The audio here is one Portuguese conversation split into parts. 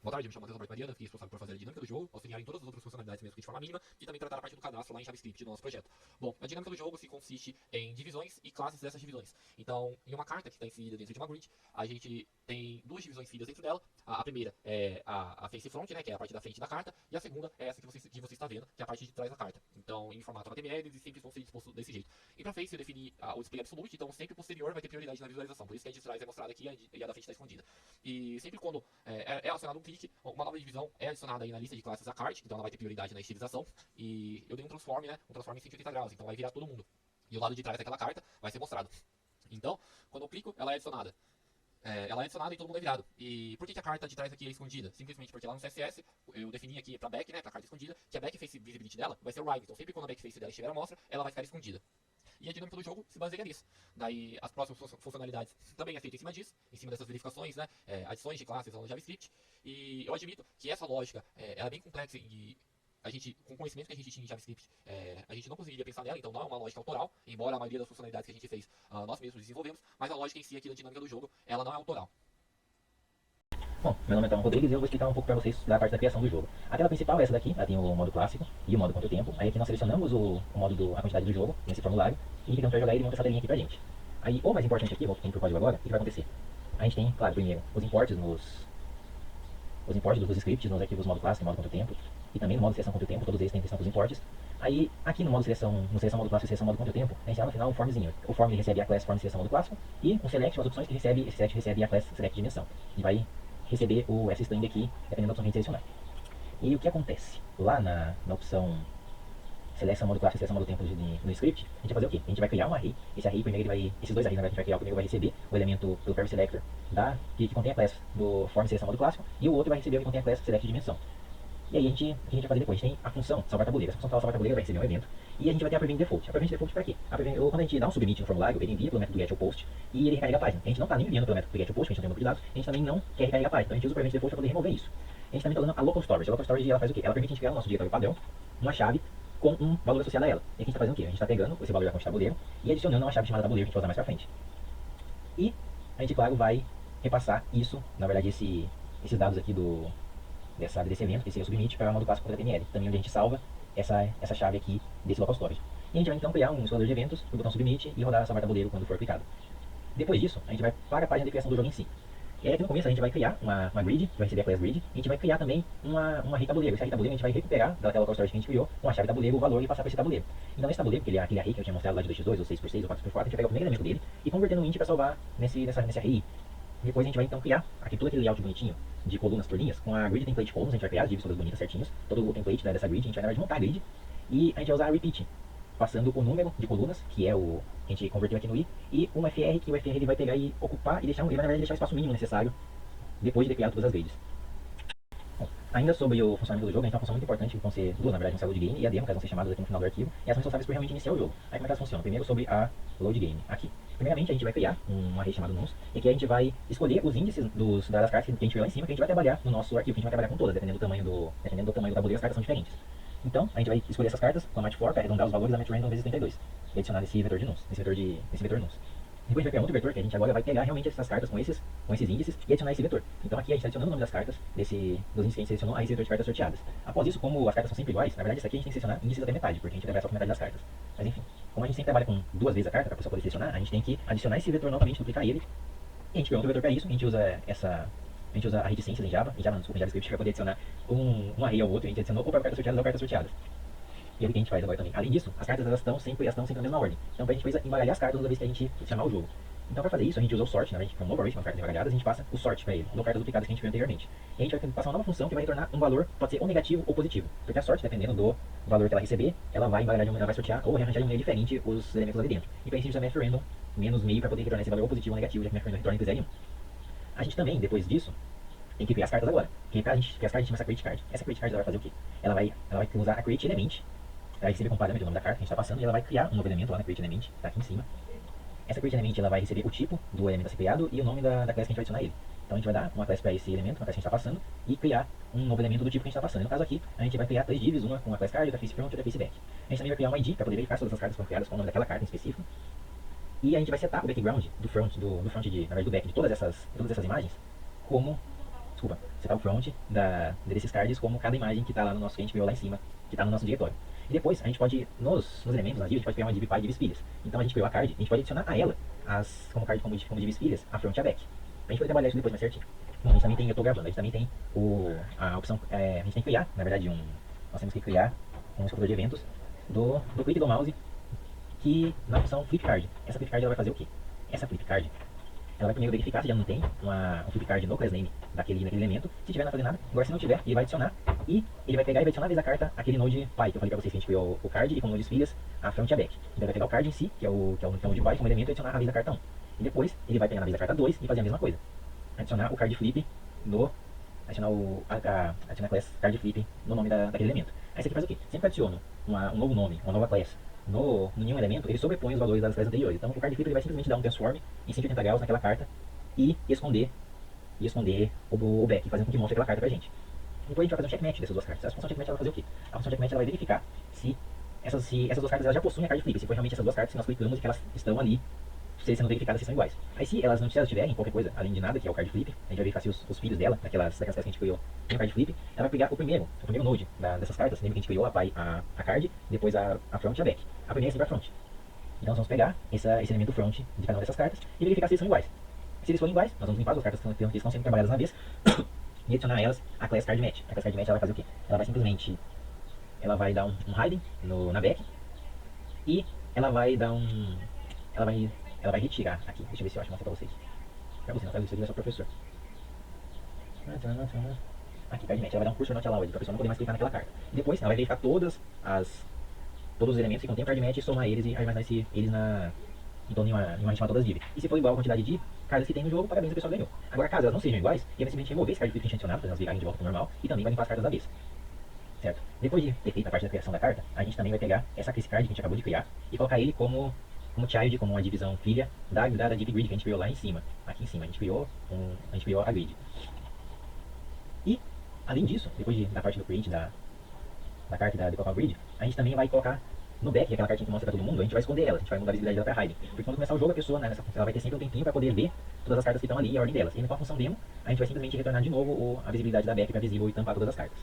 Boa tarde, me chamo Matheus Alberto Mariana, fiquei responsável por fazer a dinâmica do jogo, auxiliar em todas as outras funcionalidades mesmo que de forma mínima, e também tratar a parte do cadastro lá em JavaScript do nosso projeto. Bom, a dinâmica do jogo se consiste em divisões e classes dessas divisões. Então, em uma carta que está inserida dentro de uma grid, a gente tem duas divisões inseridas dentro dela. A primeira é a face front, né, que é a parte da frente da carta, e a segunda é essa que você está vendo, que é a parte de trás da carta. Então, em formato HTML, eles sempre vão ser dispostos desse jeito. E para face eu defini o display absolute, então sempre o posterior vai ter prioridade na visualização. Por isso que a de trás é mostrada aqui e a da frente está escondida. E sempre quando é acionado um clique, uma nova divisão é adicionada aí na lista de classes a card, então ela vai ter prioridade na estilização. E eu dei um transform, né? Um transform em 180 graus, então vai virar todo mundo. E o lado de trás daquela carta vai ser mostrado. Então, quando eu clico, ela é adicionada. Ela é adicionada e todo mundo é virado. E por que a carta de trás aqui é escondida? Simplesmente porque lá no CSS eu defini aqui pra back, né, pra carta escondida, que a backface visibility dela vai ser o right. Então sempre quando a backface dela estiver à mostra, ela vai ficar escondida. E a dinâmica do jogo se baseia nisso. Daí as próximas funcionalidades também é feita em cima dessas verificações, né, adições de classes no JavaScript. E eu admito que essa lógica ela é bem complexa e a gente, com o conhecimento que a gente tinha em JavaScript, a gente não conseguiria pensar nela, então não é uma lógica autoral, embora a maioria das funcionalidades que a gente fez nós mesmos desenvolvemos, mas a lógica em si aqui da dinâmica do jogo, ela não é autoral. Bom, meu nome é Tom Rodrigues e eu vou explicar um pouco para vocês da parte da criação do jogo. A tela principal é essa daqui, ela tem o modo clássico e o modo quanto tempo. Aí aqui nós selecionamos o modo a quantidade do jogo nesse formulário e clicamos para jogar ele e monta essa telinha aqui pra gente. Aí o mais importante aqui, vou indo pro código agora, o que vai acontecer? A gente tem, claro, primeiro os imports dos scripts nos arquivos modo clássico e modo quanto tempo, e também no modo seleção quanto tempo, todos eles têm intenção com os imports. Aí aqui no modo seleção, no seleção modo clássico e seleção modo quanto tempo, a gente tem lá no final um formzinho. O form ele recebe a class form seleção modo clássico e um select, as opções que recebe, esse select recebe a class select dimensão. E vai receber o string aqui, dependendo da opção que a gente selecionar. E o que acontece? Lá na opção seleção modo clássico e seleção modo tempo no script, a gente vai fazer o quê? A gente vai criar um array. Esse array primeiro ele vai, esses dois arrays na verdade a gente vai criar, o primeiro vai receber o elemento do query selector que contém a class do form seleção modo clássico e o outro vai receber o que contém a class select dimensão. E aí o que a gente vai fazer depois? A gente tem a função salvar tabuleiro. Essa função salvar tabuleiro vai receber um evento e a gente vai ter a prevent default. A prevent default para quê? Quando a gente dá um submit no formulário, ele envia pelo método get ou post e ele recarrega a página. A gente não está nem enviando pelo método get ou post, a gente não tem banco de dados, a gente também não quer recarregar a página. Então a gente usa o prevent default para poder remover isso. A gente também está usando a local storage. A local storage ela faz o quê? Ela permite a gente criar no nosso diretório padrão uma chave com um valor associado a ela. E aqui a gente está fazendo o quê? A gente está pegando esse valor da fonte tabuleiro e adicionando uma chave chamada tabuleiro que a gente vai usar mais para frente. E a gente, claro, vai repassar isso, na verdade, esses dados aqui desse evento, que seria o submit, para o modo clássico.html, também onde a gente salva essa chave aqui desse local storage. E a gente vai então criar um instalador de eventos, o botão submit e rodar salvar tabuleiro quando for clicado. Depois disso, a gente vai para a página de criação do jogo em si. E aí aqui no começo a gente vai criar uma grid, vai receber a class grid, e a gente vai criar também um array tabuleiro. Esse array tabuleiro a gente vai recuperar daquela local storage que a gente criou, com a chave tabuleiro, o valor e passar para esse tabuleiro. Então nesse tabuleiro, que ele é aquele array que eu tinha mostrado lá de 2x2, ou 6x6, ou 4x4, a gente vai pegar o primeiro elemento dele e converter no int para salvar nesse array. Depois a gente vai então criar aqui todo aquele layout bonitinho de colunas por linhas, com a grid template columns, a gente vai criar as divs todas bonitas, certinhos, todo o template dessa grid, a gente vai na verdade montar a grid, e a gente vai usar a repeat, passando o número de colunas, que é o que a gente converteu aqui no i, e um fr, que o fr ele vai pegar e ocupar, e ele vai na verdade deixar o espaço mínimo necessário, depois de ter criado todas as grids. Bom, ainda sobre o funcionamento do jogo, a gente tem uma função muito importante, que vão ser duas, na verdade, uma load game e a demo, que elas vão ser chamadas aqui no final do arquivo, e elas são responsáveis por realmente iniciar o jogo. Aí como é que elas funcionam? Primeiro sobre a load game, aqui. Primeiramente a gente vai criar um array chamado nums, e aqui a gente vai escolher os índices das cartas que a gente viu lá em cima, que a gente vai trabalhar no nosso arquivo, que a gente vai trabalhar com todas, dependendo do tamanho do tabuleiro, as cartas são diferentes. Então, a gente vai escolher essas cartas com a match for para arredondar os valores da match random vezes 32, e adicionar esse vetor de nums, esse vetor nums. Depois a gente vai criar outro vetor, que a gente agora vai pegar realmente essas cartas com esses índices e adicionar esse vetor. Então aqui a gente está adicionando o nome das cartas, dos índices que a gente selecionou, a esse vetor de cartas sorteadas. Após isso, como as cartas são sempre iguais, na verdade isso aqui a gente tem que selecionar índices até metade, porque a gente vai só com metade das cartas. Mas enfim, como a gente sempre trabalha com duas vezes a carta, para a pessoa poder selecionar, a gente tem que adicionar esse vetor novamente, duplicar ele, e a gente criou outro vetor para isso, a gente usa a reticências em JavaScript para poder adicionar um array ao outro, a gente adicionou ou para cartas sorteadas ou cartas sorteadas. E é o que a gente faz agora também. Além disso, as cartas elas estão sempre na mesma ordem. Então a gente precisa embaralhar as cartas toda vez que a gente chamar o jogo. Então para fazer isso, a gente usa o sort, na verdade, para um novo array, uma carta embaralhada, a gente passa o sort para ele, ou cartas duplicadas que a gente viu anteriormente. E a gente vai passar uma nova função que vai retornar um valor, pode ser ou negativo ou positivo. Porque a sort, dependendo do valor que ela receber, ela vai embaralhar, ela vai sortear ou rearranjar de maneira diferente os elementos lá de dentro. E para isso a gente usa math random menos meio para poder retornar esse valor ou positivo ou negativo, já que math random retorna entre 0 e 1. A gente também, depois disso, tem que criar as cartas agora. Porque para a gente criar as cartas, a gente chama essa create card. Essa create card ela vai fazer o quê? Ela vai usar a create element, ela vai receber como parâmetro o nome da carta que a gente está passando, e ela vai criar um novo elemento lá na create element, tá aqui em cima. Essa create element ela vai receber o tipo do elemento a ser criado e o nome da classe que a gente vai adicionar ele. Então a gente vai dar uma classe para esse elemento, uma classe que a gente está passando, e criar um novo elemento do tipo que a gente está passando. E no caso aqui, a gente vai criar três divs, uma com a classe card, outra face front e outra face back. A gente também vai criar um ID para poder verificar se todas as cartas foram criadas com o nome daquela carta em específico. E a gente vai setar o background do front, na verdade do back, de todas essas imagens, como desculpa, setar o front desses cards como cada imagem que está lá no nosso, que a gente criou lá em cima, que está no nosso diretório. E depois a gente pode, nos elementos, nas divs, a gente pode criar uma div pai e div filhas. Então a gente criou a card, a gente pode adicionar a ela, como card como divs filhas, a front e a back. Pra gente poder trabalhar isso depois mais certinho. Bom, a gente também tem, eu tô gravando, a gente também tem a opção, a gente tem que criar, na verdade, nós temos que criar um executor de eventos do clique do mouse, que na opção flip card. Essa flip card ela vai fazer o quê? Essa flip card ela vai primeiro verificar se já não tem um flipcard no class name daquele elemento. Se tiver, não vai fazer nada. Agora, se não tiver, ele vai adicionar e ele vai pegar e vai adicionar a vez a carta aquele node pai, que eu falei pra vocês que a gente criou o card e como nodes filhas, a front e a back. Então ele vai pegar o card em si, que é o node pai como elemento, e adicionar a vez da carta 1. E depois ele vai pegar na vez da carta 2 e fazer a mesma coisa. Adicionar o card flip no. Adicionar adicionar a class card flip no nome daquele elemento. Aí isso aqui faz o quê? Sempre que adiciono um novo nome, uma nova class no nenhum elemento, ele sobrepõe os valores das classes anteriores. Então o card flip ele vai simplesmente dar um transform em 180 graus naquela carta e esconder o back, fazendo com que mostre aquela carta pra gente. Depois a gente vai fazer um checkmatch dessas duas cartas. A função checkmatch ela vai fazer o quê? A função checkmatch ela vai verificar se essas duas cartas elas já possuem a card flip, se foi realmente essas duas cartas que nós clicamos e que elas estão ali sendo verificadas se são iguais. Aí se elas não tiverem qualquer coisa além de nada, que é o card flip, a gente vai verificar se os filhos dela, daquelas cartas que a gente criou, tem o card flip, ela vai pegar o primeiro node dessas cartas, lembra que a gente criou a card, depois a front e a back. A primeira é sempre a front. Então nós vamos pegar esse elemento front de cada uma dessas cartas e verificar se eles são iguais. Se eles forem iguais, nós vamos limpar as duas cartas que estão sendo trabalhadas na vez e adicionar a elas a class card match. A class card match ela vai fazer o quê? Ela vai simplesmente dar um hiding na back e ela vai dar um ela vai retirar aqui. Deixa eu ver se eu acho mostrar pra vocês. Pra você, não faz isso aqui, é só pro professor. Aqui, card match, ela vai dar um cursor not allowed, pra pessoa não poder mais clicar naquela carta. E depois ela vai verificar todos os elementos que contêm card match e somar eles e armazenar eles então, em uma gente todas div. E se for igual a quantidade de cartas que tem no jogo, parabéns, a pessoa ganhou. Agora, caso elas não sejam iguais, ele vai simplesmente remover esse card flip que a gente adicionado, para elas virarem de volta pro normal, e também vai limpar as cartas da vez. Certo? Depois de ter feito a parte da criação da carta, a gente também vai pegar esse card que a gente acabou de criar e colocar ele como child, como uma divisão filha da div grid que a gente criou lá em cima. Aqui em cima, a gente criou a grid. E, além disso, depois da parte do create da carta de colocar o grid, a gente também vai colocar no back, aquela cartinha que mostra pra todo mundo, a gente vai esconder ela, a gente vai mudar a visibilidade dela pra hiding. Porque quando começar o jogo, a pessoa, né, ela vai ter sempre um tempinho pra poder ver todas as cartas que estão ali e a ordem delas. E com a função demo, a gente vai simplesmente retornar de novo a visibilidade da back pra visível e tampar todas as cartas.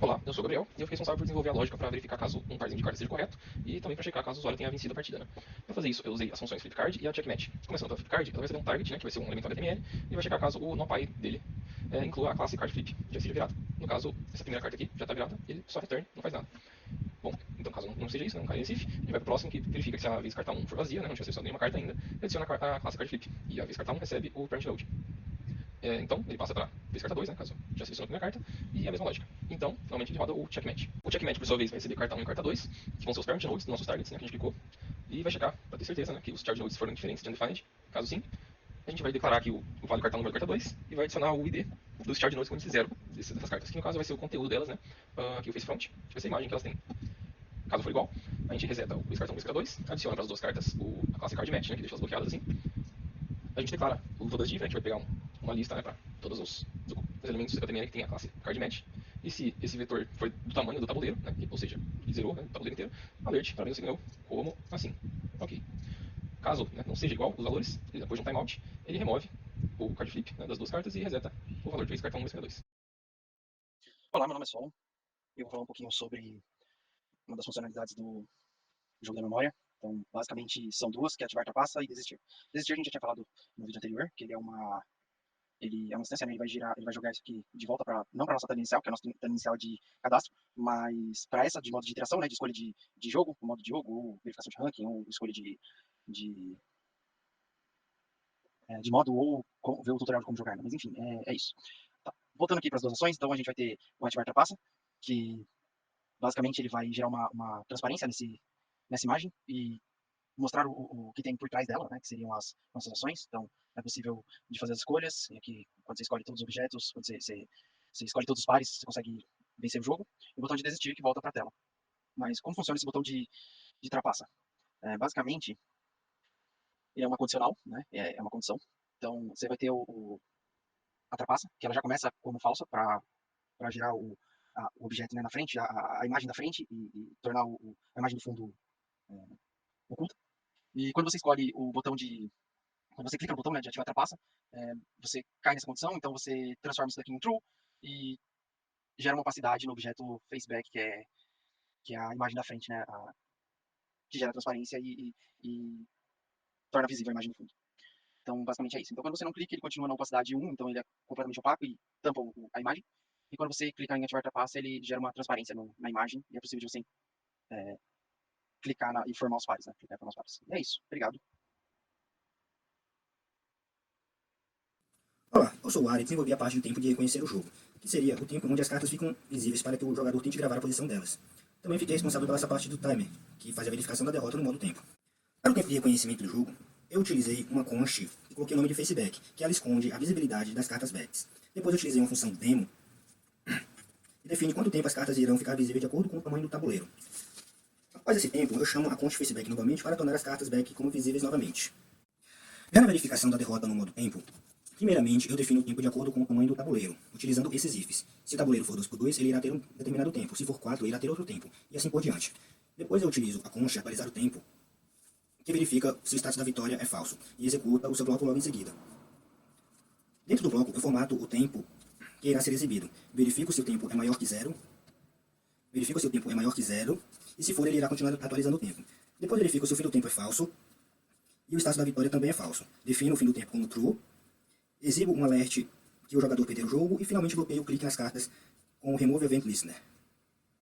Olá, eu sou o Gabriel e eu fui responsável por desenvolver a lógica para verificar caso um parzinho de cartas seja correto e também para checar caso o usuário tenha vencido a partida. Né? Para fazer isso, eu usei as funções flipcard e a checkmatch. Começando pela flipcard, ela vai receber um target, né, que vai ser um elemento HTML, e vai checar caso o NoPy dele inclua a classe card flip, já seja virada. No caso, essa primeira carta aqui já está virada, ele só return, não faz nada. Bom, então caso não seja isso, né, não caia nesse if, ele vai pro próximo que verifica que se a vez carta 1 for vazia, né, não tinha selecionado nenhuma carta ainda, ele adiciona a classe card flip, e a vez carta 1 recebe o parent node. Então, ele passa para vez carta 2, né, caso já selecionou a primeira carta, e a mesma lógica. Então, finalmente ele roda o checkmatch. O checkmatch, por sua vez, vai receber carta 1 e carta 2, que vão ser os parent nodes dos nossos targets, né, que a gente clicou, e vai checar para ter certeza, né, que os charge nodes foram diferentes de undefined. Caso sim, a gente vai declarar que o value carta 1 vale carta 2 e vai adicionar o ID dos charge nodes com índice 0 dessas cartas, que no caso vai ser o conteúdo delas, né, aqui o face front, que vai ser a imagem que elas têm. Caso for igual, a gente reseta o base carta 1 e base carta 2, adiciona para as duas cartas a classe card match, né, que deixa elas bloqueadas assim. A gente declara o todas div, né, a gente vai pegar uma lista, né, para todos os elementos do HTML que tem a classe card match. E se esse vetor for do tamanho do tabuleiro, né, ou seja, zerou, né, o tabuleiro inteiro, alert, parabéns, você ganhou, como assim. Ok. Caso, né, não seja igual os valores, depois de um timeout, ele remove o card flip, né, das duas cartas e reseta o valor de vez carta 1 e vez carta 2. Olá, meu nome é Sol. Eu vou falar um pouquinho sobre uma das funcionalidades do jogo da memória. Então, basicamente, são duas, que é ativar trapaça e desistir. Desistir a gente já tinha falado no vídeo anterior, que ele é uma instância, né? Ele vai jogar isso aqui de volta para não para nossa tela inicial, que é a nossa tela inicial de cadastro, mas para essa de modo de interação, né? De escolha de jogo, o modo de jogo, ou verificação de ranking, ou escolha de, de modo, ou ver o tutorial de como jogar. Né? Mas enfim, é isso. Tá. Voltando aqui para as duas ações, então a gente vai ter o ativar trapaça, que basicamente ele vai gerar uma transparência nessa imagem e mostrar o que tem por trás dela, né, que seriam as nossas ações. Então, é possível de fazer as escolhas, e aqui, quando você escolhe todos os objetos, quando você escolhe todos os pares, você consegue vencer o jogo. E o botão de desistir que volta para a tela. Mas como funciona esse botão de trapaça? Basicamente, ele é uma condicional, né, é uma condição. Então, você vai ter a trapaça, que ela já começa como falsa para gerar o objeto, né, na frente, a imagem da frente e tornar a imagem do fundo oculta. E quando você escolhe o botão de quando você clica no botão, né, de ativar a trapaça, você cai nessa condição, então você transforma isso daqui em true e gera uma opacidade no objeto faceback, que é a imagem da frente, né, que gera transparência e torna visível a imagem do fundo. Então, basicamente é isso. Então, quando você não clica, ele continua na opacidade 1, então ele é completamente opaco e tampa a imagem. E quando você clica em ativar trapaça, ele gera uma transparência na imagem e é possível de você clicar e formar os pares, né? Clicar e formar os pares. E é isso. Obrigado. Olá, eu sou o Ari e desenvolvi a parte do tempo de reconhecer o jogo, que seria o tempo onde as cartas ficam visíveis para que o jogador tente gravar a posição delas. Também fiquei responsável pela essa parte do timer, que faz a verificação da derrota no modo tempo. Para o tempo de reconhecimento do jogo, eu utilizei uma const e coloquei o nome de faceback, que ela esconde a visibilidade das cartas backs. Depois eu utilizei uma função demo e define quanto tempo as cartas irão ficar visíveis de acordo com o tamanho do tabuleiro. Após esse tempo, eu chamo a const faceback novamente para tornar as cartas back como visíveis novamente. Já na verificação da derrota no modo tempo, primeiramente, eu defino o tempo de acordo com o tamanho do tabuleiro, utilizando esses ifs. Se o tabuleiro for 2x2, ele irá ter um determinado tempo. Se for 4, ele irá ter outro tempo. E assim por diante. Depois eu utilizo a const atualizar o tempo, que verifica se o status da vitória é falso, e executa o seu bloco logo em seguida. Dentro do bloco, eu formato o tempo que irá ser exibido. Verifico se o tempo é maior que 0. Verifico se o tempo é maior que 0. E se for, ele irá continuar atualizando o tempo. Depois verifico se o fim do tempo é falso. E o status da vitória também é falso. Defino o fim do tempo como true. Exibo um alert que o jogador perdeu o jogo e finalmente bloqueio o clique nas cartas com o Remove Event Listener.